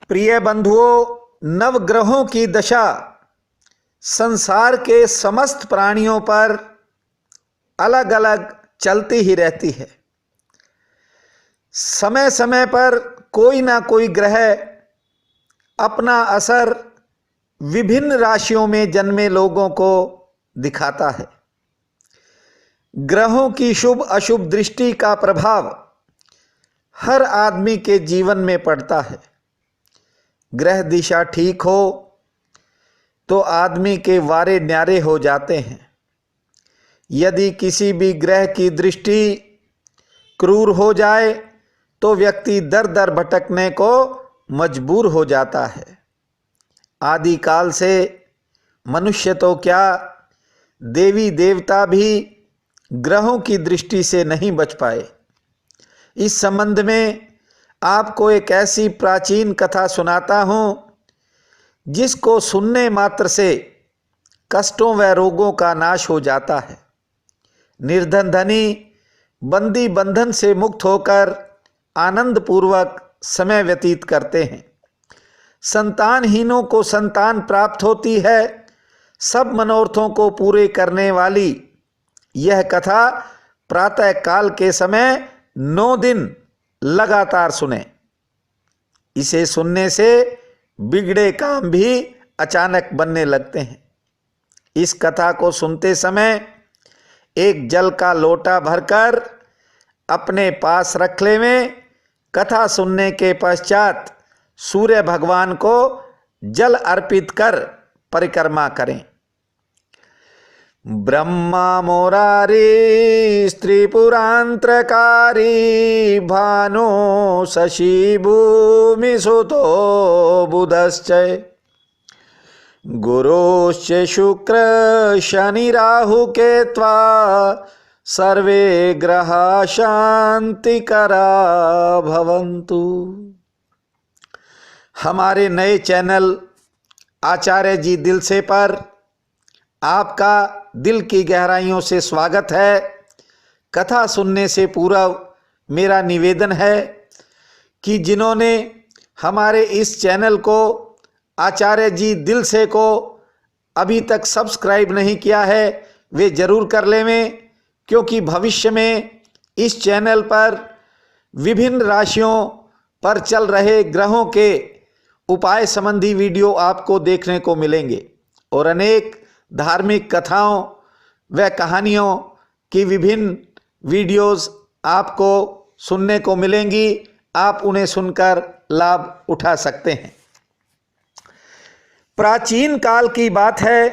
प्रिय बंधुओं, नवग्रहों की दशा संसार के समस्त प्राणियों पर अलग अलग चलती ही रहती है। समय समय पर कोई ना कोई ग्रह अपना असर विभिन्न राशियों में जन्मे लोगों को दिखाता है। ग्रहों की शुभ अशुभ दृष्टि का प्रभाव हर आदमी के जीवन में पड़ता है। ग्रह दिशा ठीक हो तो आदमी के वारे न्यारे हो जाते हैं। यदि किसी भी ग्रह की दृष्टि क्रूर हो जाए तो व्यक्ति दर दर भटकने को मजबूर हो जाता है। आदिकाल से मनुष्य तो क्या, देवी देवता भी ग्रहों की दृष्टि से नहीं बच पाए। इस संबंध में आपको एक ऐसी प्राचीन कथा सुनाता हूँ जिसको सुनने मात्र से कष्टों व रोगों का नाश हो जाता है। निर्धन धनी बंदी बंधन से मुक्त होकर आनंद पूर्वक समय व्यतीत करते हैं। संतानहीनों को संतान प्राप्त होती है। सब मनोरथों को पूरे करने वाली यह कथा प्रातः काल के समय 9 दिन लगातार सुने। इसे सुनने से बिगड़े काम भी अचानक बनने लगते हैं। इस कथा को सुनते समय एक जल का लोटा भरकर अपने पास रख लें। कथा सुनने के पश्चात सूर्य भगवान को जल अर्पित कर परिक्रमा करें। ब्रह्मा मोरारी स्त्रीपुरांत्रकारी भानो शशि भूमि सुतो बुधश्च गुरुश्च शुक्र शनि राहु केत्वा सर्वे ग्रहा शांतिकरा भवन्तु। हमारे नए चैनल आचार्य जी दिल से पर आपका दिल की गहराइयों से स्वागत है। कथा सुनने से पूर्व मेरा निवेदन है कि जिन्होंने हमारे इस चैनल को आचार्य जी दिल से को अभी तक सब्सक्राइब नहीं किया है वे जरूर कर लें, क्योंकि भविष्य में इस चैनल पर विभिन्न राशियों पर चल रहे ग्रहों के उपाय संबंधी वीडियो आपको देखने को मिलेंगे और अनेक धार्मिक कथाओं व कहानियों की विभिन्न वीडियोस आपको सुनने को मिलेंगी। आप उन्हें सुनकर लाभ उठा सकते हैं। प्राचीन काल की बात है।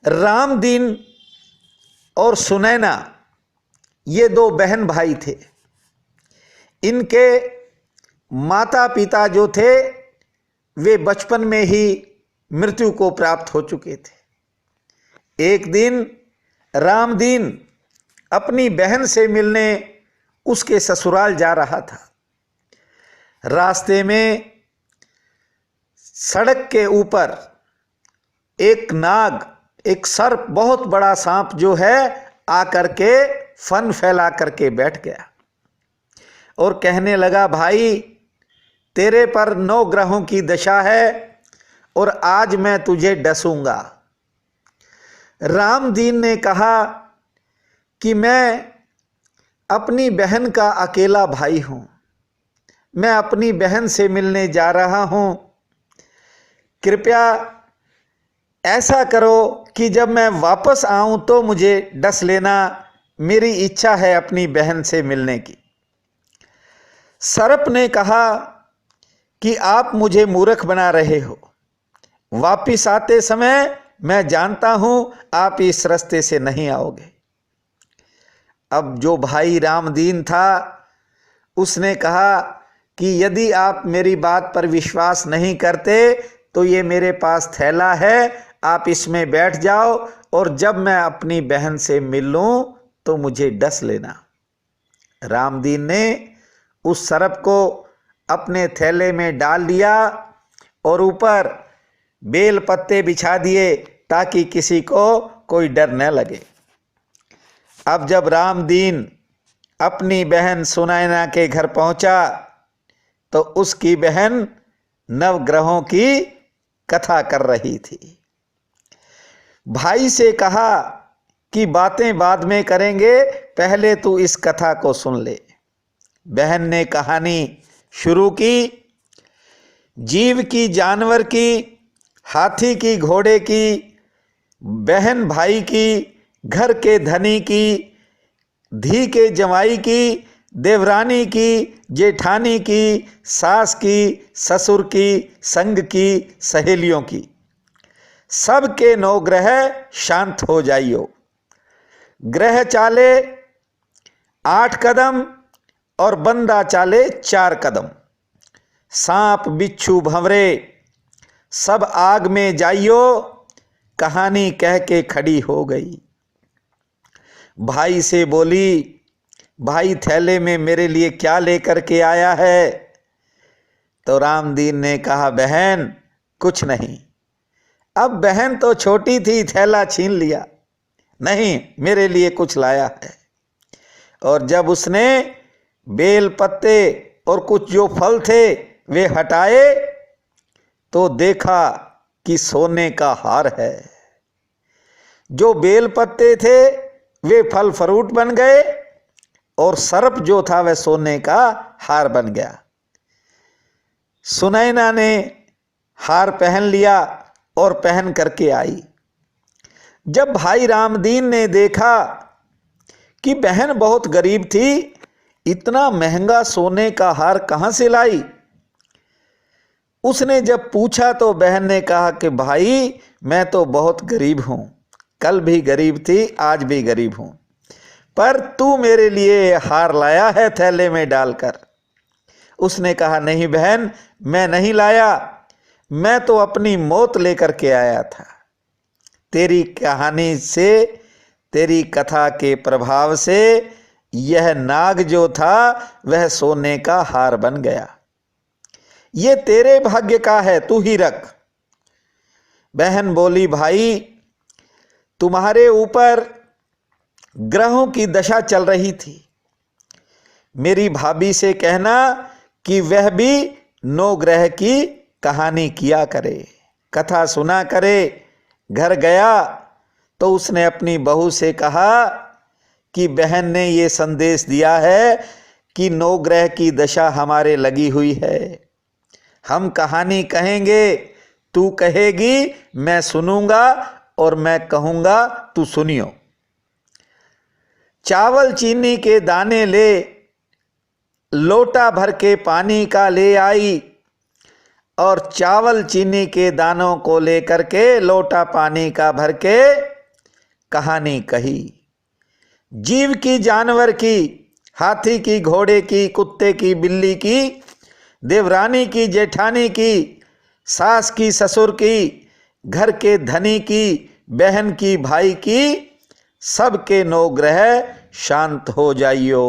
रामदीन और सुनैना ये 2 बहन भाई थे। इनके माता पिता जो थे वे बचपन में ही मृत्यु को प्राप्त हो चुके थे। एक दिन रामदीन अपनी बहन से मिलने उसके ससुराल जा रहा था। रास्ते में सड़क के ऊपर एक नाग, एक सर्प, बहुत बड़ा सांप जो है आकर के फन फैला करके बैठ गया और कहने लगा, भाई तेरे पर 9 ग्रहों की दशा है और आज मैं तुझे डसूंगा। रामदीन ने कहा कि मैं अपनी बहन का अकेला भाई हूं, मैं अपनी बहन से मिलने जा रहा हूं। कृपया ऐसा करो कि जब मैं वापस आऊं तो मुझे डस लेना, मेरी इच्छा है अपनी बहन से मिलने की। सर्प ने कहा कि आप मुझे मूर्ख बना रहे हो, वापिस आते समय मैं जानता हूं आप इस रास्ते से नहीं आओगे। अब जो भाई रामदीन था उसने कहा कि यदि आप मेरी बात पर विश्वास नहीं करते तो ये मेरे पास थैला है, आप इसमें बैठ जाओ और जब मैं अपनी बहन से मिल लूं तो मुझे डस लेना। रामदीन ने उस सर्प को अपने थैले में डाल दिया और ऊपर बेल पत्ते बिछा दिए ताकि किसी को कोई डर न लगे। अब जब रामदीन अपनी बहन सुनैना के घर पहुंचा तो उसकी बहन नवग्रहों की कथा कर रही थी। भाई से कहा कि बातें बाद में करेंगे, पहले तू इस कथा को सुन ले। बहन ने कहानी शुरू की। जीव की, जानवर की, हाथी की, घोड़े की, बहन भाई की, घर के धनी की, धी के जमाई की, देवरानी की, जेठानी की, सास की, ससुर की, संग की, सहेलियों की, सबके 9 ग्रह शांत हो जाइयो। ग्रह चाले 8 कदम और बंदा चाले 4 कदम। सांप बिच्छू भंवरे सब आग में जाइयो, कहानी कह के खड़ी हो गई। भाई से बोली, भाई थैले में मेरे लिए क्या लेकर के आया है? तो रामदीन ने कहा, बहन कुछ नहीं। अब बहन तो छोटी थी, थैला छीन लिया। नहीं, मेरे लिए कुछ लाया है। और जब उसने बेल पत्ते और कुछ जो फल थे वे हटाए तो देखा कि सोने का हार है। जो बेल पत्ते थे वे फल फ्रूट बन गए और सर्प जो था वह सोने का हार बन गया। सुनैना ने हार पहन लिया और पहन करके आई। जब भाई रामदीन ने देखा कि बहन बहुत गरीब थी, इतना महंगा सोने का हार कहां से लाई, उसने जब पूछा तो बहन ने कहा कि भाई मैं तो बहुत गरीब हूं, कल भी गरीब थी, आज भी गरीब हूं, पर तू मेरे लिए हार लाया है थैले में डालकर। उसने कहा, नहीं बहन, मैं नहीं लाया, मैं तो अपनी मौत लेकर के आया था। तेरी कहानी से, तेरी कथा के प्रभाव से यह नाग जो था वह सोने का हार बन गया। ये तेरे भाग्य का है, तू ही रख। बहन बोली, भाई तुम्हारे ऊपर ग्रहों की दशा चल रही थी, मेरी भाभी से कहना कि वह भी 9 ग्रह की कहानी किया करे, कथा सुना करे। घर गया तो उसने अपनी बहू से कहा कि बहन ने ये संदेश दिया है कि 9 ग्रह की दशा हमारे लगी हुई है, हम कहानी कहेंगे, तू कहेगी, मैं सुनूंगा और मैं कहूंगा, तू सुनियो। चावल चीनी के दाने ले, लोटा भर के पानी का ले आई और चावल चीनी के दानों को लेकर के लोटा पानी का भर के कहानी कही। जीव की, जानवर की, हाथी की, घोड़े की, कुत्ते की, बिल्ली की, देवरानी की, जेठानी की, सास की, ससुर की, घर के धनी की, बहन की, भाई की, सबके 9 ग्रह शांत हो जाइयो।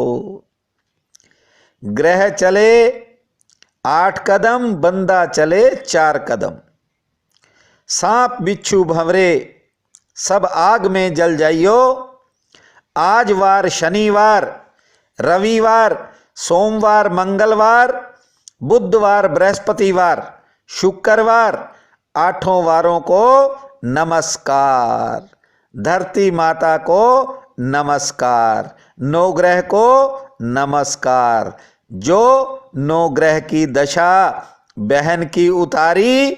ग्रह चले 8 कदम, बंदा चले 4 कदम। सांप बिच्छू भंवरे सब आग में जल जाइयो। आज वार शनिवार, रविवार, सोमवार, मंगलवार, बुधवार, बृहस्पतिवार, शुक्रवार, 8 वारों को नमस्कार। धरती माता को नमस्कार, 9 ग्रह को नमस्कार। जो 9 ग्रह की दशा बहन की उतारी,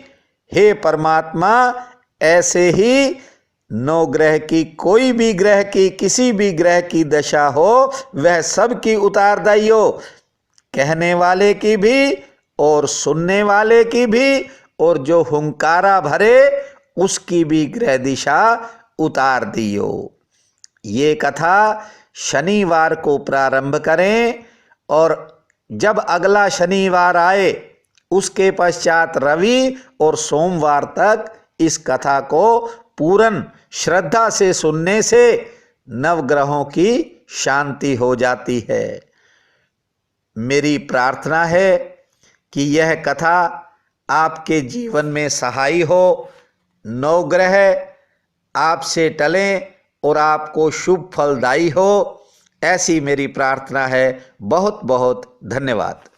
हे परमात्मा ऐसे ही 9 ग्रह की, कोई भी ग्रह की, किसी भी ग्रह की दशा हो वह सब की उतार दाइयो, कहने वाले की भी और सुनने वाले की भी, और जो हुंकारा भरे उसकी भी ग्रह दिशा उतार दियो। ये कथा शनिवार को प्रारंभ करें और जब अगला शनिवार आए उसके पश्चात रवि और सोमवार तक इस कथा को पूर्ण श्रद्धा से सुनने से नवग्रहों की शांति हो जाती है। मेरी प्रार्थना है कि यह कथा आपके जीवन में सहायी हो, 9 ग्रह आपसे टलें और आपको शुभ फलदायी हो, ऐसी मेरी प्रार्थना है। बहुत बहुत धन्यवाद।